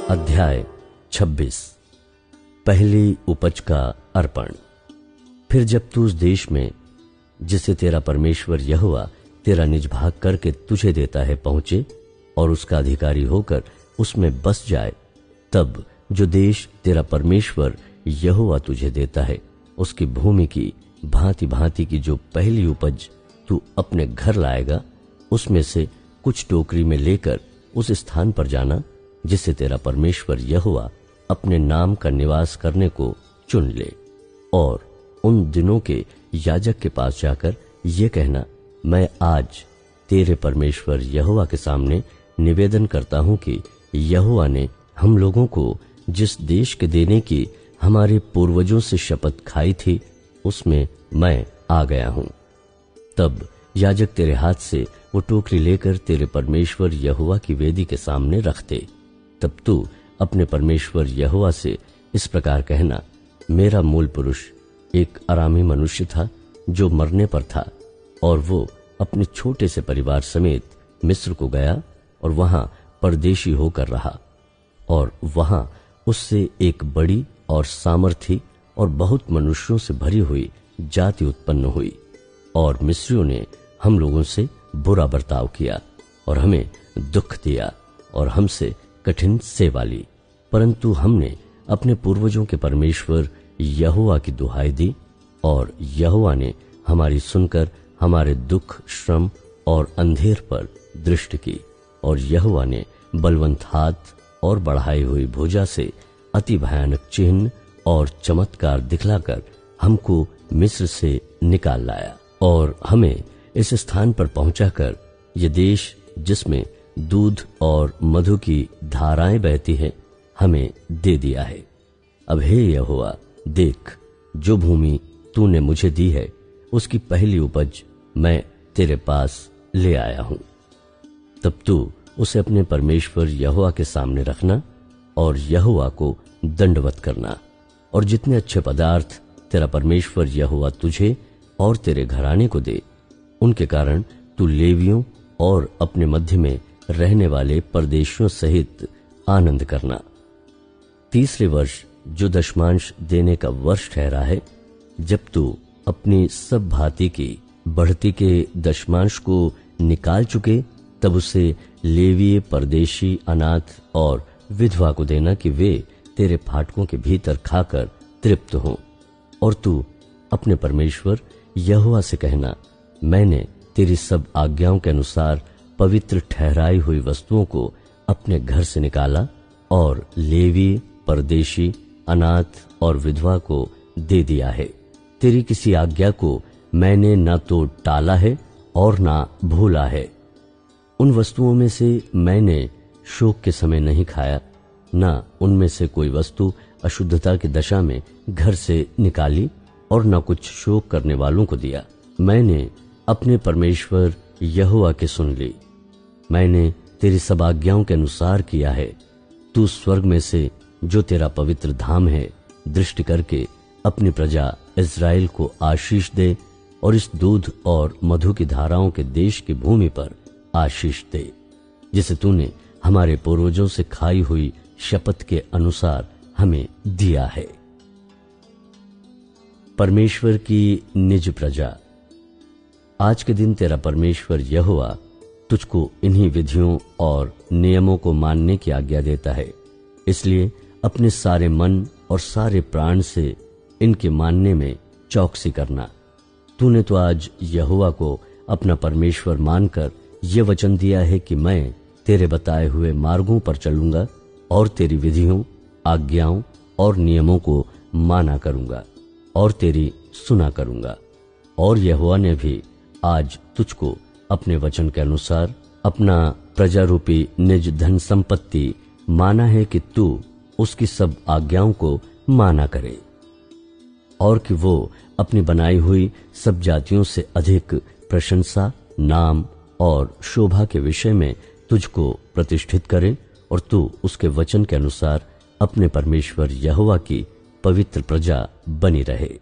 अध्याय 26। पहली उपज का अर्पण। फिर जब तू उस देश में जिसे तेरा परमेश्वर यहोवा तेरा निज भाग करके तुझे देता है पहुंचे और उसका अधिकारी होकर उसमें बस जाए, तब जो देश तेरा परमेश्वर यहोवा तुझे देता है उसकी भूमि की भांति भांति की जो पहली उपज तू अपने घर लाएगा, उसमें से कुछ टोकरी में लेकर उस स्थान पर जाना जिसे तेरा परमेश्वर यहोवा अपने नाम का निवास करने को चुन ले। और उन दिनों के याजक के पास जाकर ये कहना, मैं आज तेरे परमेश्वर यहोवा के सामने निवेदन करता हूं कि यहोवा ने हम लोगों को जिस देश के देने की हमारे पूर्वजों से शपथ खाई थी उसमें मैं आ गया हूं। तब याजक तेरे हाथ से वो टोकरी लेकर तेरे परमेश्वर यहोवा की वेदी के सामने रख दे। तब तू अपने परमेश्वर यहोवा से इस प्रकार कहना, मेरा मूल पुरुष एक अरामी मनुष्य था जो मरने पर था, और वो अपने छोटे से परिवार समेत मिस्र को गया और वहां परदेशी होकर रहा। और वहां उससे एक बड़ी और सामर्थी और बहुत मनुष्यों से भरी हुई जाति उत्पन्न हुई, और मिस्रियों ने हम लोगों से बुरा बर्ताव किया और हमें दुख दिया और हमसे कठिन सेवा ली। परंतु हमने अपने पूर्वजों के परमेश्वर यहोवा की दुहाई दी, और यहोवा ने हमारी सुनकर हमारे दुख, श्रम और अंधेर पर दृष्टि की, और यहोवा ने बलवंत हाथ और बढ़ाई हुई भुजा से अति भयानक चिन्ह और चमत्कार दिखलाकर हमको मिस्र से निकाल लाया, और हमें इस स्थान पर पहुंचाकर ये देश जिसमें दूध और मधु की धाराएं बहती हैं हमें दे दिया है। अब हे यहोवा, देख, जो भूमि तूने मुझे दी है उसकी पहली उपज मैं तेरे पास ले आया हूं। तब तू उसे अपने परमेश्वर यहोवा के सामने रखना और यहोवा को दंडवत करना, और जितने अच्छे पदार्थ तेरा परमेश्वर यहोवा तुझे और तेरे घराने को दे उनके कारण तू लेवियों और अपने मध्य में रहने वाले परदेशियों सहित आनंद करना। तीसरे वर्ष जो दशमांश देने का वर्ष ठहरा है, जब तू अपनी सब भांति की बढ़ती के दशमांश को निकाल चुके, तब उसे लेवीय, परदेशी, अनाथ और विधवा को देना कि वे तेरे फाटकों के भीतर खाकर तृप्त हों। और तू अपने परमेश्वर यहोवा से कहना, मैंने तेरी सब आज्ञाओं के अनुसार पवित्र ठहराई हुई वस्तुओं को अपने घर से निकाला और लेवी, परदेशी, अनाथ और विधवा को दे दिया है। तेरी किसी आज्ञा को मैंने न तो टाला है और न भूला है। उन वस्तुओं में से मैंने शोक के समय नहीं खाया, न उनमें से कोई वस्तु अशुद्धता की दशा में घर से निकाली, और न कुछ शोक करने वालों को दिया। मैंने अपने परमेश्वर यहोवा की सुन ली। मैंने तेरी सब आज्ञाओं के अनुसार किया है। तू स्वर्ग में से जो तेरा पवित्र धाम है दृष्टि करके अपनी प्रजा इस्राएल को आशीष दे, और इस दूध और मधु की धाराओं के देश की भूमि पर आशीष दे, जिसे तूने हमारे पूर्वजों से खाई हुई शपथ के अनुसार हमें दिया है। परमेश्वर की निज प्रजा। आज के दिन तेरा परमेश्वर यहोवा तुझको इन्हीं विधियों और नियमों को मानने की आज्ञा देता है, इसलिए अपने सारे मन और सारे प्राण से इनके मानने में चौकसी करना। तूने तो आज यहोवा को अपना परमेश्वर मानकर ये वचन दिया है कि मैं तेरे बताए हुए मार्गों पर चलूंगा और तेरी विधियों, आज्ञाओं और नियमों को माना करूंगा और तेरी सुना करूंगा। और यहोवा ने भी आज तुझको अपने वचन के अनुसार अपना प्रजारूपी निज धन संपत्ति माना है कि तू उसकी सब आज्ञाओं को माना करे, और कि वो अपनी बनाई हुई सब जातियों से अधिक प्रशंसा, नाम और शोभा के विषय में तुझको प्रतिष्ठित करे, और तू उसके वचन के अनुसार अपने परमेश्वर यहोवा की पवित्र प्रजा बनी रहे।